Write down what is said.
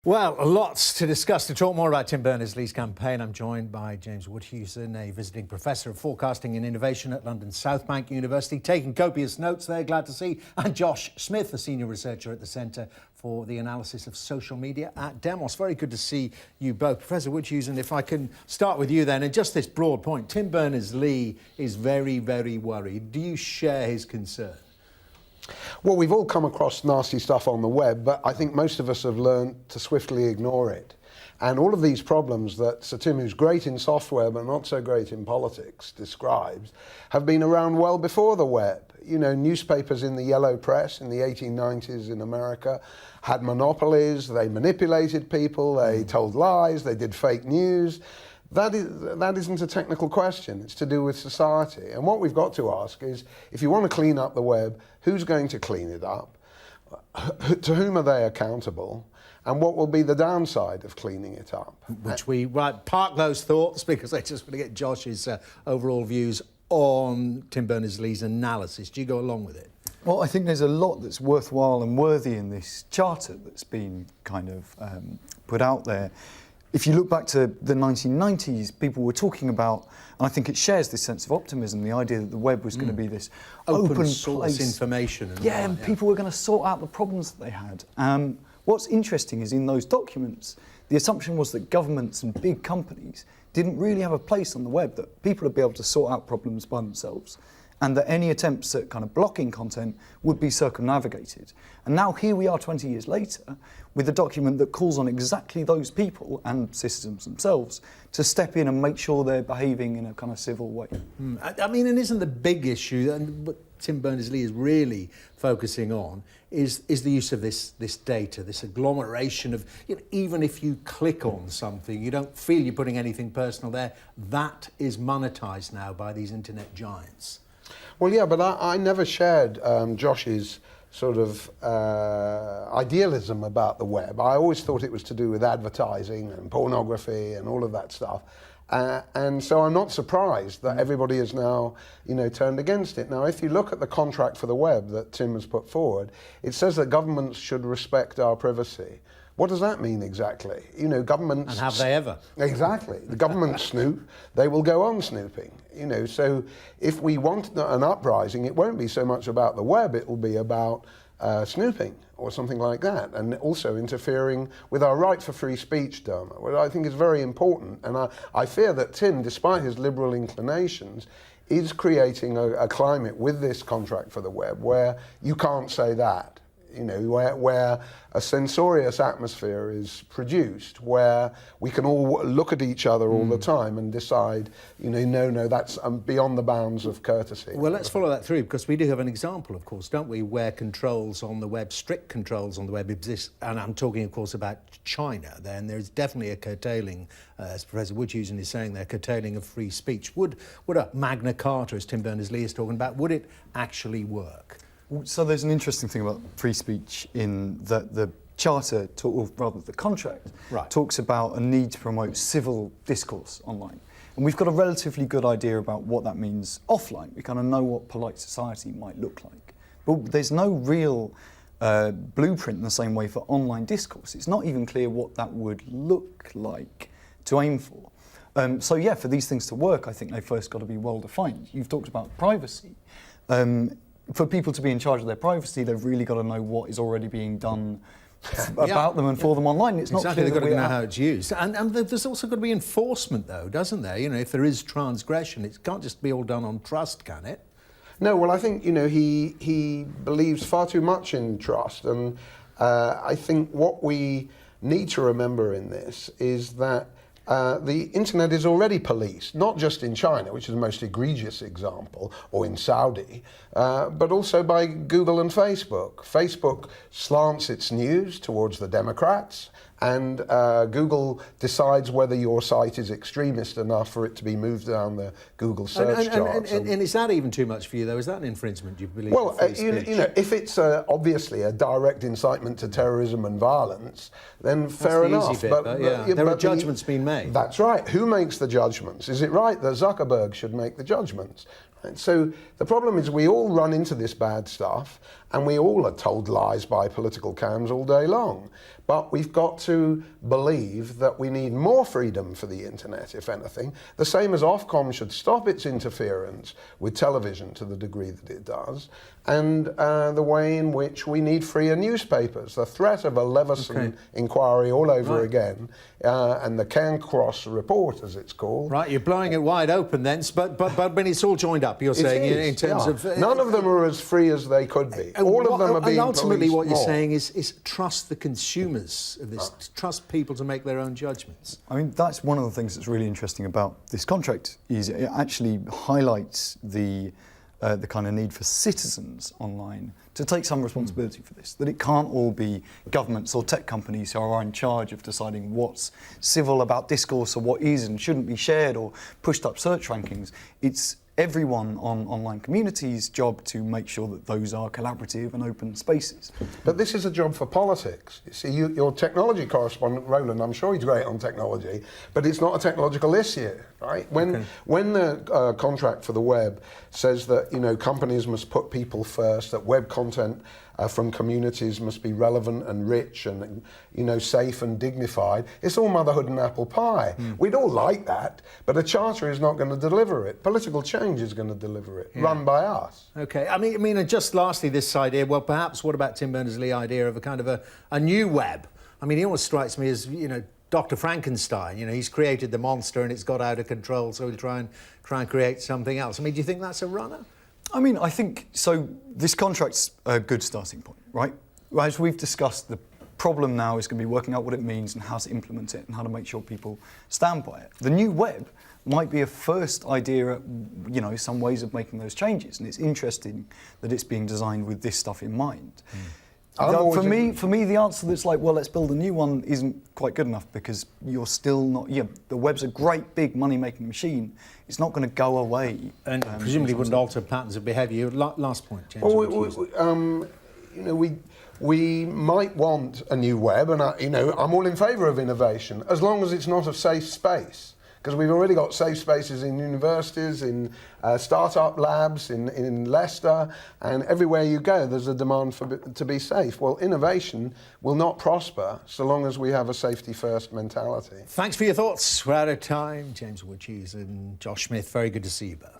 Well, lots to discuss. To talk more about Tim Berners Lee's campaign, I'm joined by James Woodhuson, a visiting professor of forecasting and innovation at London South Bank University, taking copious notes there, glad to see, and Josh Smith, a senior researcher at the Centre for the Analysis of Social Media at Demos. Very good to see you both. Professor Woodhuson, if I can start with you then, and just this broad point, Tim Berners-Lee is very, very worried. Do you share his concern? Well, we've all come across nasty stuff on the web, but I think most of us have learned to swiftly ignore it. And all of these problems that Sir Tim, who's great in software but not so great in politics, describes, have been around well before the web. You know, newspapers in the yellow press in the 1890s in America had monopolies, they manipulated people, they told lies, they did fake news. That isn't a technical question, it's to do with society. And what we've got to ask is, if you want to clean up the web, who's going to clean it up? To whom are they accountable? And what will be the downside of cleaning it up? Which we park those thoughts, because I just want to get Josh's overall views on Tim Berners-Lee's analysis. Do you go along with it? Well, I think there's a lot that's worthwhile and worthy in this charter that's been kind of put out there. If you look back to the 1990s, people were talking about, and I think it shares this sense of optimism, the idea that the web was going to be this open source place. Information. And people were going to sort out the problems that they had. What's interesting is in those documents, the assumption was that governments and big companies didn't really have a place on the web, that people would be able to sort out problems by themselves, and that any attempts at kind of blocking content would be circumnavigated. And now here we are 20 years later with a document that calls on exactly those people and citizens themselves to step in and make sure they're behaving in a kind of civil way. I mean, and isn't the big issue, and what Tim Berners-Lee is really focusing on, is the use of this data, this agglomeration of, you know, even if you click on something, you don't feel you're putting anything personal there, that is monetised now by these internet giants. Well, yeah, but I never shared Josh's sort of idealism about the web. I always thought it was to do with advertising and pornography and all of that stuff. And so I'm not surprised that everybody is now, you know, turned against it. Now, if you look at the contract for the web that Tim has put forward, it says that governments should respect our privacy. What does that mean exactly? You know, governments... And have they ever? Exactly. The governments snoop, they will go on snooping. You know, so if we want an uprising, it won't be so much about the web, it will be about snooping or something like that, and also interfering with our right for free speech, Dermot, which I think is very important. And I fear that Tim, despite his liberal inclinations, is creating a climate with this contract for the web where you can't say that. You know, where a censorious atmosphere is produced, where we can all look at each other all the time and decide, you know, no, that's beyond the bounds of courtesy. Well, let's follow that through, because we do have an example, of course, don't we, where controls on the web, strict controls on the web exist, and I'm talking, of course, about China. Then there's definitely a curtailing, as Professor Woodhuson is saying there, curtailing of free speech. Would a Magna Carta, as Tim Berners-Lee is talking about, would it actually work? So there's an interesting thing about free speech in that the charter, or rather the contract, talks about a need to promote civil discourse online. And we've got a relatively good idea about what that means offline. We kind of know what polite society might look like. But there's no real blueprint in the same way for online discourse. It's not even clear what that would look like to aim for. So yeah, for these things to work, I think they first got to be well defined. You've talked about privacy. For people to be in charge of their privacy, they've really got to know what is already being done about them and for them online. It's not exactly, clear they've got to know how it's used. And there's also got to be enforcement, though, doesn't there? You know, if there is transgression, it can't just be all done on trust, can it? No, well, I think, you know, he believes far too much in trust. And I think what we need to remember in this is that the internet is already policed, not just in China, which is the most egregious example, or in Saudi, but also by Google and Facebook. Facebook slants its news towards the Democrats, and Google decides whether your site is extremist enough for it to be moved down the Google search charts. And is that even too much for you, though? Is that an infringement, do you believe? Well, you know, if it's obviously a direct incitement to terrorism and violence, then fair enough. Bit, but there are judgments being made. That's right. Who makes the judgments? Is it right that Zuckerberg should make the judgments? And so the problem is we all run into this bad stuff, and we all are told lies by political cams all day long. But we've got to believe that we need more freedom for the internet, if anything. The same as Ofcom should stop its interference with television to the degree that it does, and the way in which we need freer newspapers. The threat of a Leveson inquiry all over again, and the Cairncross report, as it's called. Right, you're blowing it wide open then, but when it's all joined up, you're saying, in terms of... None of them are as free as they could be. All of them are being And ultimately what you're more. saying is trust the consumers of this, trust people to make their own judgments. I mean, that's one of the things that's really interesting about this contract, is it actually highlights the kind of need for citizens online to take some responsibility for this, that it can't all be governments or tech companies who are in charge of deciding what's civil about discourse or what is and shouldn't be shared or pushed up search rankings. It's everyone on online communities' job to make sure that those are collaborative and open spaces. But this is a job for politics. You see, your technology correspondent, Roland, I'm sure he's great on technology, but it's not a technological issue, right? When the contract for the web says that, you know, companies must put people first, that web content from communities must be relevant and rich and, you know, safe and dignified. It's all motherhood and apple pie. We'd all like that, but a charter is not going to deliver it. Political change is going to deliver it, run by us. Okay, I mean, and just lastly, this idea, well, perhaps what about Tim Berners Lee idea of a kind of a new web? I mean, he almost strikes me as, you know, Dr. Frankenstein. You know, he's created the monster and it's got out of control, so he'll try and create something else. I mean, do you think that's a runner? I mean, I think, so this contract's a good starting point, right? As we've discussed, the problem now is going to be working out what it means and how to implement it and how to make sure people stand by it. The new web might be a first idea at, you know, some ways of making those changes, and it's interesting that it's being designed with this stuff in mind. For me, the answer that's like, well, let's build a new one isn't quite good enough, because you're still not. Yeah, the web's a great big money-making machine. It's not going to go away. And presumably wouldn't alter patterns of behaviour. Last point, James. Well, you know, we might want a new web, and you know, I'm all in favour of innovation as long as it's not a safe space. Because we've already got safe spaces in universities, in start-up labs, in Leicester, and everywhere you go there's a demand to be safe. Well, innovation will not prosper so long as we have a safety-first mentality. Thanks for your thoughts. We're out of time. James Woodhuse and Josh Smith, very good to see you both.